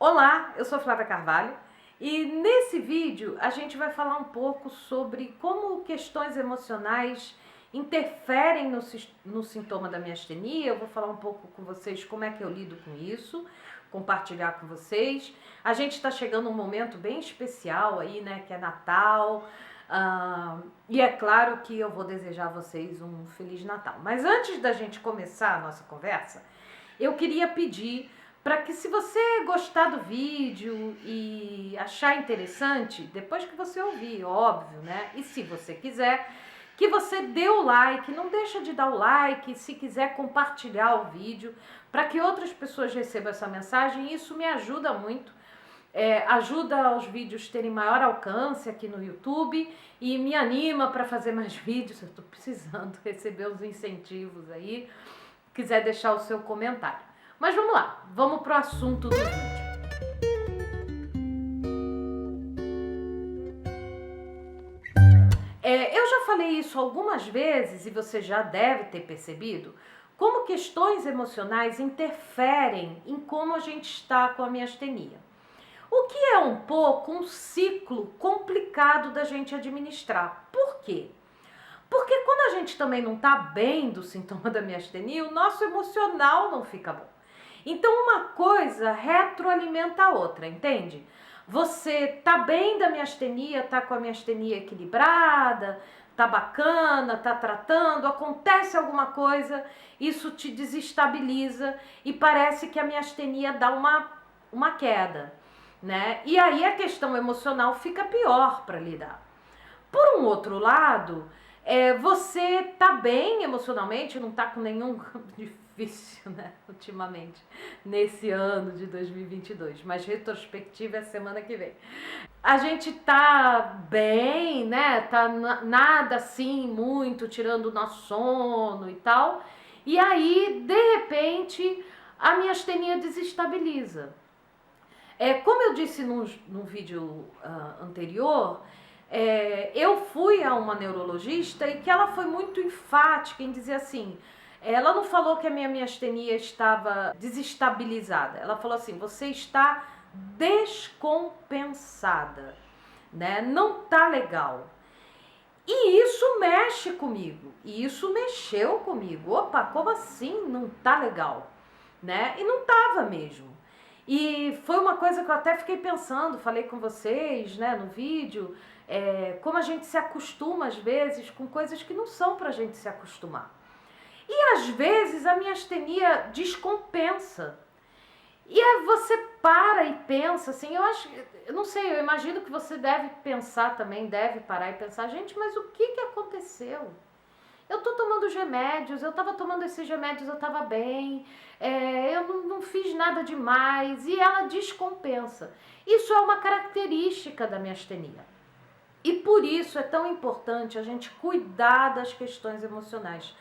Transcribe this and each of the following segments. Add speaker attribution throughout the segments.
Speaker 1: Olá, eu sou Flávia Carvalho e nesse vídeo a gente vai falar um pouco sobre como questões emocionais interferem no sintoma da miastenia. Eu vou falar um pouco com vocês como é que eu lido com isso, compartilhar com vocês. A gente está chegando a um momento bem especial aí, né, que é Natal. E é claro que eu vou desejar a vocês um Feliz Natal. Mas antes da gente começar a nossa conversa, eu queria pedir para que, se você gostar do vídeo e achar interessante, depois que você ouvir, óbvio, né? E se você quiser, que você dê o like, não deixa de dar o like, se quiser compartilhar o vídeo, para que outras pessoas recebam essa mensagem. Isso me ajuda muito, ajuda os vídeos terem maior alcance aqui no YouTube e me anima para fazer mais vídeos. Eu estou precisando receber os incentivos aí. Quiser deixar o seu comentário. Mas vamos lá, vamos pro assunto do vídeo. Eu já falei isso algumas vezes e você já deve ter percebido como questões emocionais interferem em como a gente está com a miastenia. O que é um pouco um ciclo complicado da gente administrar. Por quê? Porque quando a gente também não está bem do sintoma da miastenia, o nosso emocional não fica bom. Então uma coisa retroalimenta a outra, entende? Você tá bem da miastenia, tá com a miastenia equilibrada, tá bacana, tá tratando, acontece alguma coisa, isso te desestabiliza e parece que a miastenia dá uma queda, né? E aí a questão emocional fica pior para lidar. Por um outro lado, você tá bem emocionalmente, não tá com nenhum difícil, né, ultimamente, nesse ano de 2022, mas retrospectiva é a semana que vem. A gente tá bem, né, tá nada assim muito tirando o nosso sono e tal, e aí, de repente, a miastenia desestabiliza. Como eu disse num vídeo anterior, eu fui a uma neurologista e que ela foi muito enfática em dizer assim, ela não falou que a minha miastenia estava desestabilizada, ela falou assim, você está descompensada, né? Não tá legal. E isso mexe comigo, e isso mexeu comigo. Opa, como assim não tá legal? Né? E não tava mesmo. E foi uma coisa que eu até fiquei pensando, falei com vocês, né, no vídeo, como a gente se acostuma às vezes com coisas que não são pra gente se acostumar. E às vezes a miastenia descompensa. E aí você para e pensa assim, eu não sei, eu imagino que você deve pensar também, deve parar e pensar, gente, mas o que aconteceu? Eu tô tomando os remédios, eu tava tomando esses remédios, eu tava bem, eu não fiz nada demais, e ela descompensa. Isso é uma característica da miastenia. E por isso é tão importante a gente cuidar das questões emocionais.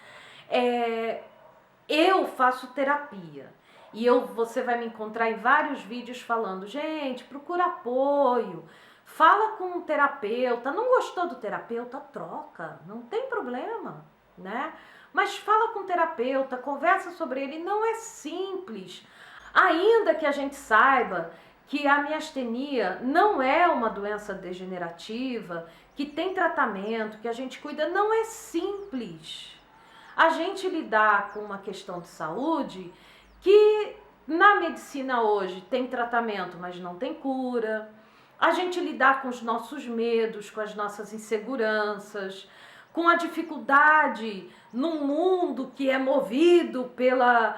Speaker 1: Eu faço terapia e você vai me encontrar em vários vídeos falando, gente, procura apoio, fala com um terapeuta, não gostou do terapeuta, troca, não tem problema, né? Mas fala com o terapeuta, conversa sobre ele, não é simples. Ainda que a gente saiba que a miastenia não é uma doença degenerativa, que tem tratamento, que a gente cuida, não é simples a gente lidar com uma questão de saúde que na medicina hoje tem tratamento, mas não tem cura. A gente lidar com os nossos medos, com as nossas inseguranças, com a dificuldade num mundo que é movido pela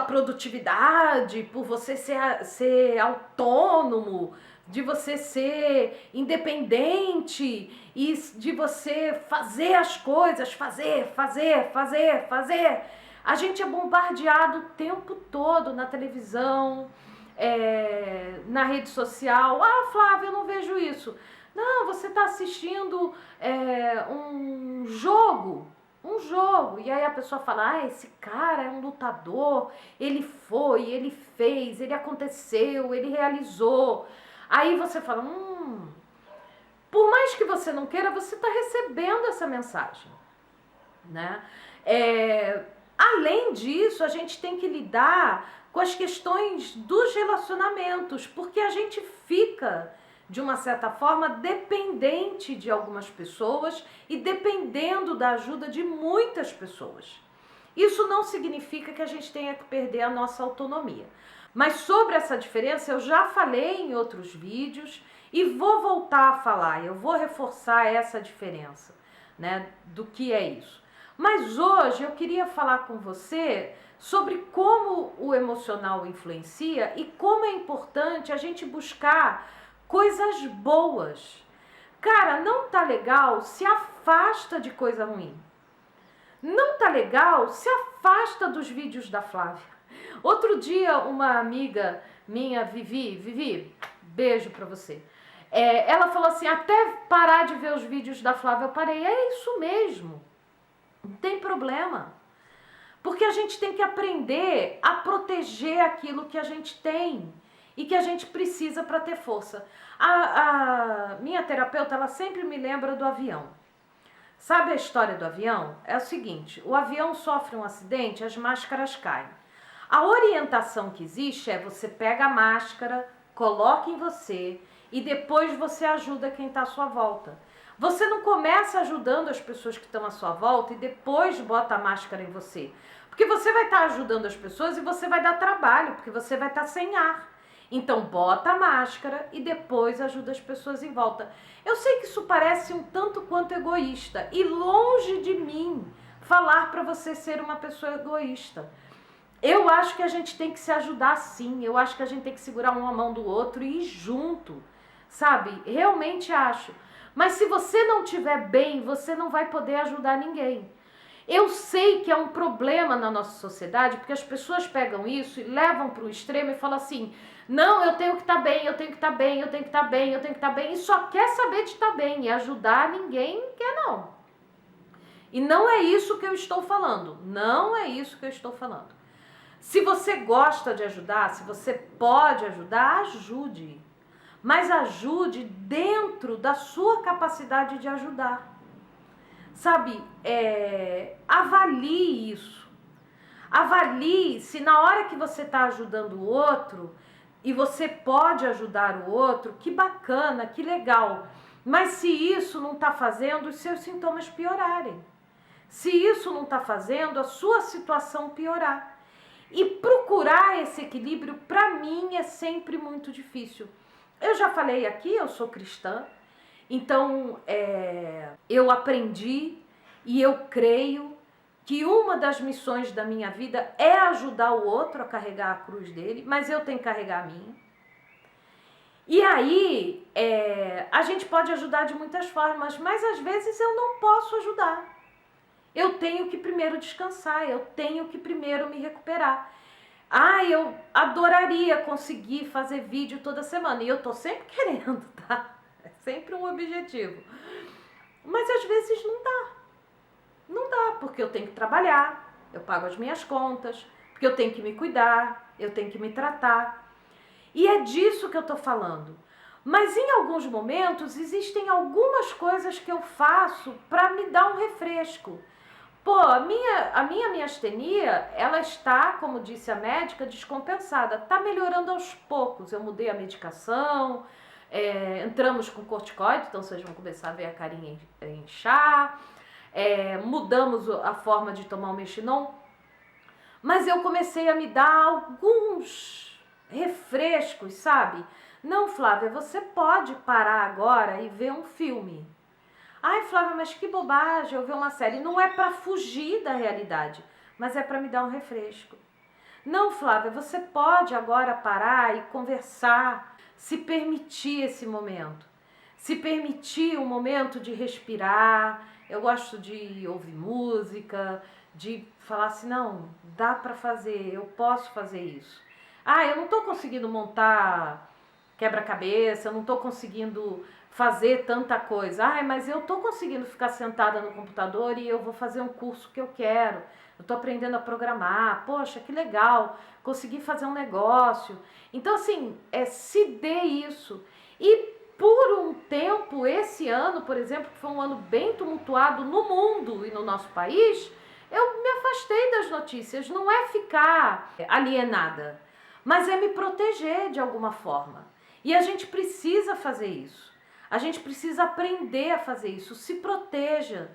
Speaker 1: produtividade, por você ser autônomo, de você ser independente e de você fazer as coisas, fazer. A gente é bombardeado o tempo todo na televisão, na rede social. Ah, Flávia, eu não vejo isso. Não, você está assistindo um jogo, e aí a pessoa fala, ah, esse cara é um lutador, ele foi, ele fez, ele aconteceu, ele realizou. Aí você fala, por mais que você não queira, você está recebendo essa mensagem, né? Além disso, a gente tem que lidar com as questões dos relacionamentos, porque a gente fica, de uma certa forma, dependente de algumas pessoas e dependendo da ajuda de muitas pessoas. Isso não significa que a gente tenha que perder a nossa autonomia. Mas sobre essa diferença eu já falei em outros vídeos e vou voltar a falar, eu vou reforçar essa diferença, né, do que é isso. Mas hoje eu queria falar com você sobre como o emocional influencia e como é importante a gente buscar coisas boas. Cara, não tá legal, se afasta de coisa ruim. Não tá legal, se afasta dos vídeos da Flávia. Outro dia uma amiga minha, Vivi, beijo pra você. Ela falou assim, até parar de ver os vídeos da Flávia, eu parei. É isso mesmo. Não tem problema. Porque a gente tem que aprender a proteger aquilo que a gente tem e que a gente precisa para ter força. A minha terapeuta, ela sempre me lembra do avião. Sabe a história do avião? É o seguinte, o avião sofre um acidente, as máscaras caem. A orientação que existe é você pega a máscara, coloca em você e depois você ajuda quem está à sua volta. Você não começa ajudando as pessoas que estão à sua volta e depois bota a máscara em você. Porque você vai estar ajudando as pessoas e você vai dar trabalho, porque você vai estar sem ar. Então bota a máscara e depois ajuda as pessoas em volta. Eu sei que isso parece um tanto quanto egoísta e longe de mim falar para você ser uma pessoa egoísta. Eu acho que a gente tem que se ajudar sim, eu acho que a gente tem que segurar uma mão do outro e ir junto, sabe? Realmente acho. Mas se você não estiver bem, você não vai poder ajudar ninguém. Eu sei que é um problema na nossa sociedade, porque as pessoas pegam isso e levam para o extremo e falam assim, não, eu tenho que estar bem, eu tenho que estar bem, eu tenho que estar bem, eu tenho que estar bem, e só quer saber de estar bem, e ajudar ninguém quer não. E não é isso que eu estou falando, não é isso que eu estou falando. Se você gosta de ajudar, se você pode ajudar, ajude. Mas ajude dentro da sua capacidade de ajudar. Sabe, avalie isso. Avalie se na hora que você está ajudando o outro e você pode ajudar o outro, que bacana, que legal. Mas se isso não está fazendo os seus sintomas piorarem. Se isso não está fazendo a sua situação piorar. E procurar esse equilíbrio, para mim, é sempre muito difícil. Eu já falei aqui, eu sou cristã, então eu aprendi e eu creio que uma das missões da minha vida é ajudar o outro a carregar a cruz dele, mas eu tenho que carregar a minha. E aí, a gente pode ajudar de muitas formas, mas às vezes eu não posso ajudar. Eu tenho que primeiro descansar, eu tenho que primeiro me recuperar. Eu adoraria conseguir fazer vídeo toda semana. E eu tô sempre querendo, tá? É sempre um objetivo. Mas às vezes não dá. Não dá, porque eu tenho que trabalhar, eu pago as minhas contas, porque eu tenho que me cuidar, eu tenho que me tratar. E é disso que eu tô falando. Mas em alguns momentos existem algumas coisas que eu faço para me dar um refresco. Pô, a minha miastenia, ela está, como disse a médica, descompensada. Está melhorando aos poucos. Eu mudei a medicação, entramos com corticoide, então vocês vão começar a ver a carinha inchar. Mudamos a forma de tomar o Mexinon. Mas eu comecei a me dar alguns refrescos, sabe? Não, Flávia, você pode parar agora e ver um filme. Ai, Flávia, mas que bobagem, eu ver uma série. Não é para fugir da realidade, mas é para me dar um refresco. Não, Flávia, você pode agora parar e conversar, se permitir esse momento. Se permitir um momento de respirar. Eu gosto de ouvir música, de falar assim, não, dá para fazer, eu posso fazer isso. Eu não estou conseguindo montar quebra-cabeça, eu não estou conseguindo fazer tanta coisa. Mas eu estou conseguindo ficar sentada no computador e eu vou fazer um curso que eu quero. Eu estou aprendendo a programar. Poxa, que legal. Consegui fazer um negócio. Então, assim, se dê isso. E por um tempo, esse ano, por exemplo, que foi um ano bem tumultuado no mundo e no nosso país, Eu me afastei das notícias, não é ficar alienada, mas é me proteger de alguma forma. E a gente precisa fazer isso. A gente precisa aprender a fazer isso. Se proteja.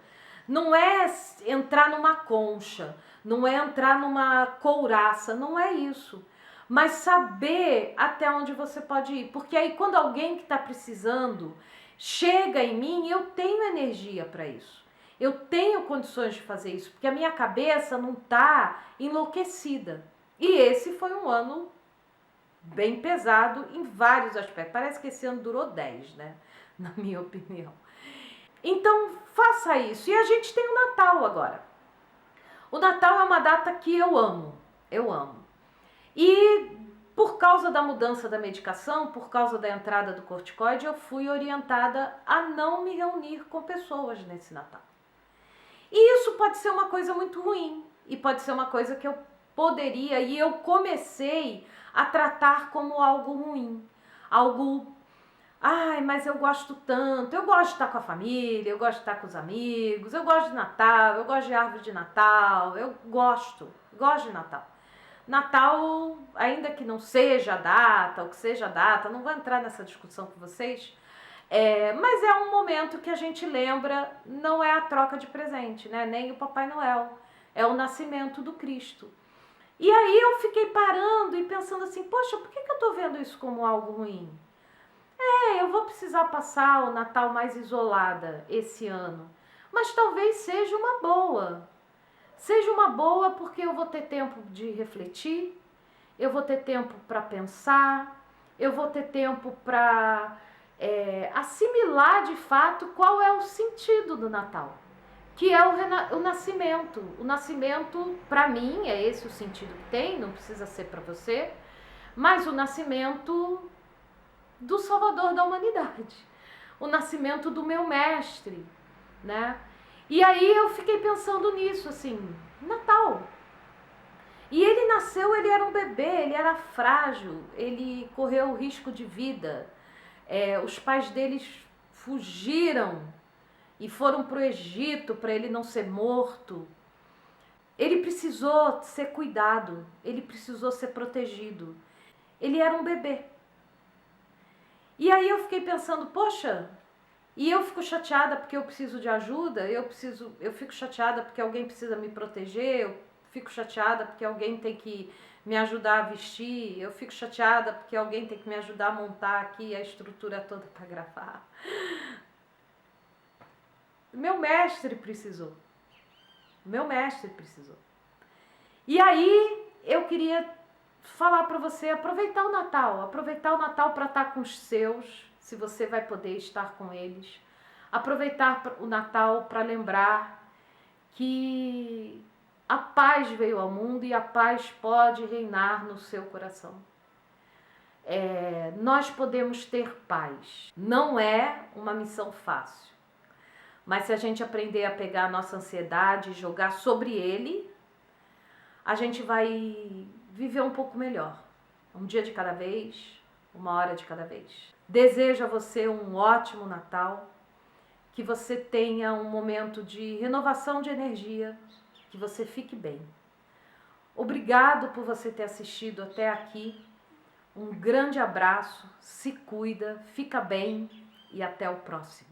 Speaker 1: Não é entrar numa concha, não é entrar numa couraça, não é isso. Mas saber até onde você pode ir. Porque aí quando alguém que está precisando chega em mim, eu tenho energia para isso. Eu tenho condições de fazer isso, porque a minha cabeça não está enlouquecida. E esse foi um ano bem pesado em vários aspectos. Parece que esse ano durou 10, né? Na minha opinião. Então, faça isso. E a gente tem o Natal agora. O Natal é uma data que eu amo. Eu amo. E por causa da mudança da medicação, por causa da entrada do corticoide, eu fui orientada a não me reunir com pessoas nesse Natal. E isso pode ser uma coisa muito ruim. E pode ser uma coisa que eu poderia, e eu comecei a tratar como algo ruim. Algo, ai, mas eu gosto tanto, eu gosto de estar com a família, eu gosto de estar com os amigos, eu gosto de Natal, eu gosto de árvore de Natal, eu gosto de Natal. Natal, ainda que não seja a data, ou que seja a data, não vou entrar nessa discussão com vocês, mas é um momento que a gente lembra, não é a troca de presente, né? Nem o Papai Noel, é o nascimento do Cristo. E aí eu fiquei parando e pensando assim, poxa, por que eu tô vendo isso como algo ruim? Eu vou precisar passar o Natal mais isolada esse ano, mas talvez seja uma boa. Seja uma boa porque eu vou ter tempo de refletir, eu vou ter tempo para pensar, eu vou ter tempo para assimilar de fato qual é o sentido do Natal, que é o nascimento. O nascimento, para mim, é esse o sentido que tem, não precisa ser para você, mas o nascimento do Salvador da humanidade, o nascimento do meu mestre, né? E aí eu fiquei pensando nisso, assim, Natal. E ele nasceu, ele era um bebê, ele era frágil, ele correu risco de vida. Os pais deles fugiram e foram para o Egito para ele não ser morto. Ele precisou ser cuidado, ele precisou ser protegido. Ele era um bebê. E aí eu fiquei pensando, poxa, e eu fico chateada porque eu preciso de ajuda, eu fico chateada porque alguém precisa me proteger, eu fico chateada porque alguém tem que me ajudar a vestir, eu fico chateada porque alguém tem que me ajudar a montar aqui a estrutura toda para gravar. Meu mestre precisou. E aí eu queria falar para você, aproveitar o Natal para estar com os seus, se você vai poder estar com eles. Aproveitar o Natal para lembrar que a paz veio ao mundo e a paz pode reinar no seu coração. Nós podemos ter paz. Não é uma missão fácil. Mas se a gente aprender a pegar a nossa ansiedade e jogar sobre ele, a gente vai viver um pouco melhor. Um dia de cada vez, uma hora de cada vez. Desejo a você um ótimo Natal, que você tenha um momento de renovação de energia, que você fique bem. Obrigado por você ter assistido até aqui. Um grande abraço, se cuida, fica bem e até o próximo.